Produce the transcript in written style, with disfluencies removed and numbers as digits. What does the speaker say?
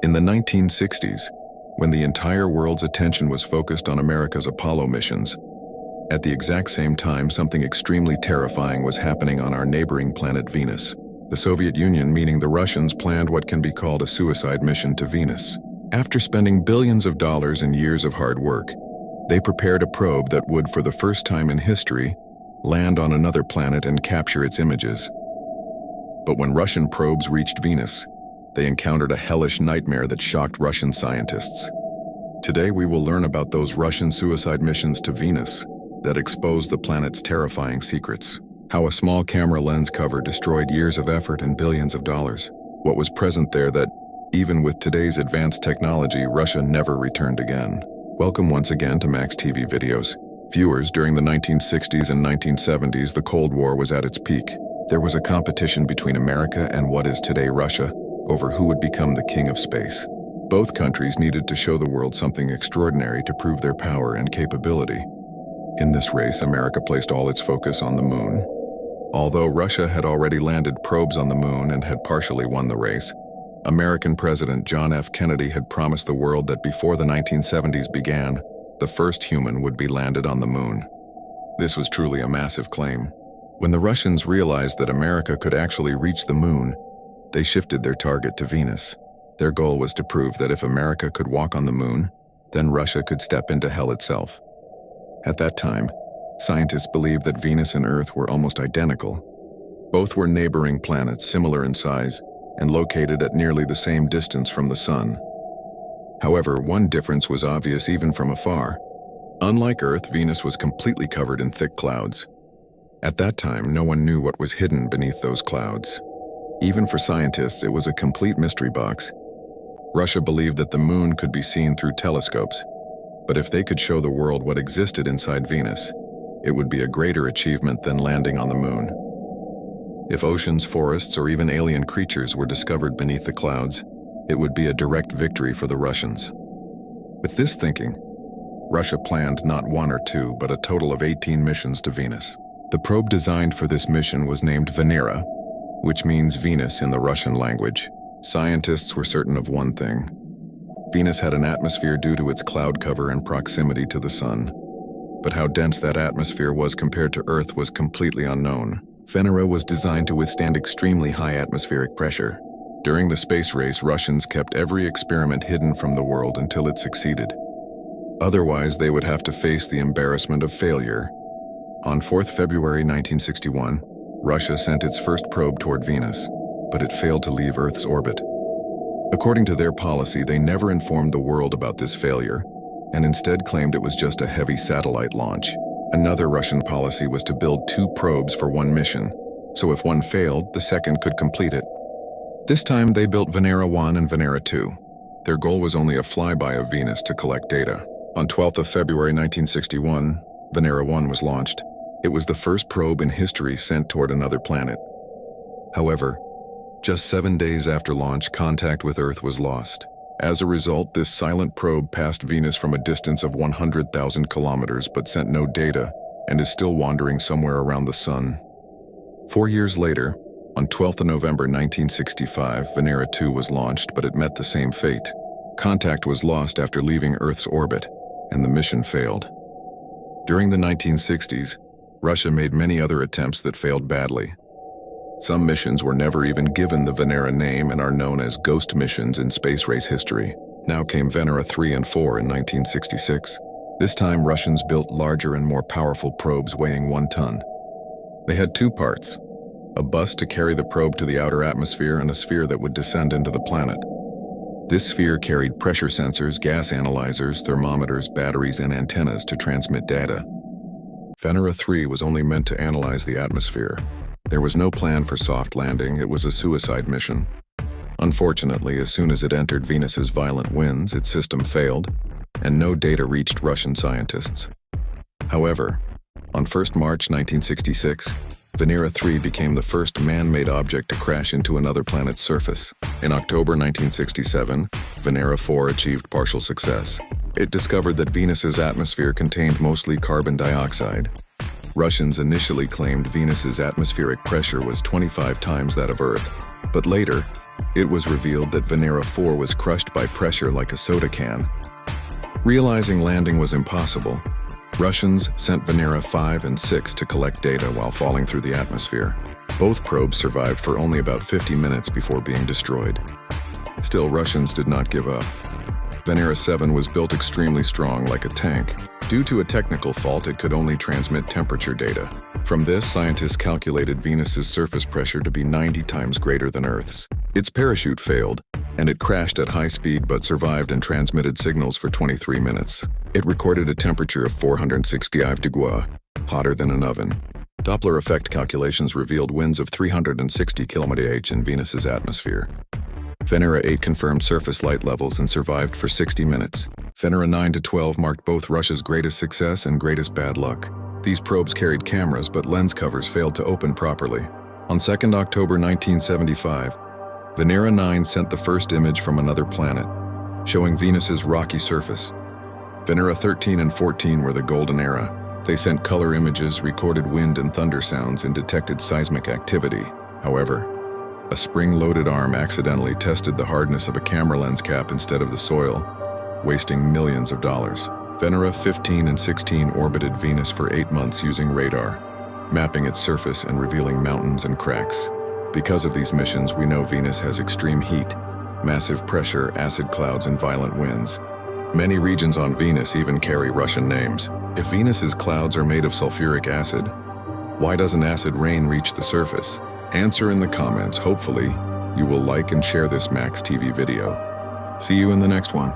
In the 1960s, when the entire world's attention was focused on America's Apollo missions, at the exact same time something extremely terrifying was happening on our neighboring planet Venus. The Soviet Union, meaning the Russians, planned what can be called a suicide mission to Venus. After spending billions of dollars and years of hard work, they prepared a probe that would, for the first time in history, land on another planet and capture its images. But when Russian probes reached Venus, they encountered a hellish nightmare that shocked Russian scientists. Today we will learn about those Russian suicide missions to Venus that exposed the planet's terrifying secrets. How a small camera lens cover destroyed years of effort and billions of dollars. What was present there that, even with today's advanced technology, Russia never returned again. Welcome once again to Max TV Videos. Viewers, during the 1960s and 1970s, the Cold War was at its peak. There was a competition between America and what is today Russia over who would become the king of space. Both countries needed to show the world something extraordinary to prove their power and capability. In this race, America placed all its focus on the moon. Although Russia had already landed probes on the moon and had partially won the race, American President John F. Kennedy had promised the world that before the 1970s began, the first human would be landed on the moon. This was truly a massive claim. When the Russians realized that America could actually reach the moon, they shifted their target to Venus. Their goal was to prove that if America could walk on the moon, then Russia could step into hell itself. At that time, scientists believed that Venus and Earth were almost identical. Both were neighboring planets, similar in size, and located at nearly the same distance from the Sun. However, one difference was obvious even from afar. Unlike Earth, Venus was completely covered in thick clouds. At that time, no one knew what was hidden beneath those clouds. Even for scientists, it was a complete mystery box. Russia believed that the moon could be seen through telescopes, but if they could show the world what existed inside Venus, it would be a greater achievement than landing on the moon. If oceans, forests, or even alien creatures were discovered beneath the clouds, it would be a direct victory for the Russians. With this thinking, Russia planned not one or two, but a total of 18 missions to Venus. The probe designed for this mission was named Venera, which means Venus in the Russian language. Scientists were certain of one thing. Venus had an atmosphere due to its cloud cover and proximity to the Sun. But how dense that atmosphere was compared to Earth was completely unknown. Venera was designed to withstand extremely high atmospheric pressure. During the space race, Russians kept every experiment hidden from the world until it succeeded. Otherwise, they would have to face the embarrassment of failure. On 4th February 1961, Russia sent its first probe toward Venus, but it failed to leave Earth's orbit. According to their policy, they never informed the world about this failure, and instead claimed it was just a heavy satellite launch. Another Russian policy was to build 2 probes for one mission, so if one failed, the second could complete it. This time they built Venera 1 and Venera 2. Their goal was only a flyby of Venus to collect data. On 12th of February 1961, Venera 1 was launched. It was the first probe in history sent toward another planet. However, just 7 days after launch, contact with Earth was lost. As a result, this silent probe passed Venus from a distance of 100,000 kilometers but sent no data and is still wandering somewhere around the Sun. 4 years later, on 12th of November 1965, Venera 2 was launched, but it met the same fate. Contact was lost after leaving Earth's orbit, and the mission failed. During the 1960s, Russia made many other attempts that failed badly. Some missions were never even given the Venera name and are known as ghost missions in space race history. Now came Venera 3 and 4 in 1966. This time, Russians built larger and more powerful probes weighing 1 ton. They had 2 parts, a bus to carry the probe to the outer atmosphere and a sphere that would descend into the planet. This sphere carried pressure sensors, gas analyzers, thermometers, batteries, and antennas to transmit data. Venera 3 was only meant to analyze the atmosphere. There was no plan for soft landing. It was a suicide mission. Unfortunately, as soon as it entered Venus's violent winds, its system failed, and no data reached Russian scientists. However, on 1st March 1966, Venera 3 became the first man-made object to crash into another planet's surface. In October 1967, Venera 4 achieved partial success. It discovered that Venus's atmosphere contained mostly carbon dioxide. Russians initially claimed Venus's atmospheric pressure was 25 times that of Earth, but later, It was revealed that Venera 4 was crushed by pressure like a soda can. Realizing landing was impossible, Russians sent Venera 5 and 6 to collect data while falling through the atmosphere. Both probes survived for only about 50 minutes before being destroyed. Still, Russians did not give up. Venera 7 was built extremely strong, like a tank. Due to a technical fault, it could only transmit temperature data. From this, scientists calculated Venus's surface pressure to be 90 times greater than Earth's. Its parachute failed, and it crashed at high speed but survived and transmitted signals for 23 minutes. It recorded a temperature of 465 degrees, hotter than an oven. Doppler effect calculations revealed winds of 360 km/h in Venus's atmosphere. Venera 8 confirmed surface light levels and survived for 60 minutes. Venera 9 to 12 marked both Russia's greatest success and greatest bad luck. These probes carried cameras, but lens covers failed to open properly. On 2 October 1975, Venera 9 sent the first image from another planet, showing Venus's rocky surface. Venera 13 and 14 were the golden era. They sent color images, recorded wind and thunder sounds, and detected seismic activity. However, a spring-loaded arm accidentally tested the hardness of a camera lens cap instead of the soil, wasting millions of dollars. Venera 15 and 16 orbited Venus for 8 months using radar, mapping its surface and revealing mountains and cracks. Because of these missions, we know Venus has extreme heat, massive pressure, acid clouds, and violent winds. Many regions on Venus even carry Russian names. If Venus's clouds are made of sulfuric acid, why doesn't acid rain reach the surface? Answer in the comments. Hopefully, you will like and share this Max TV video. See you in the next one.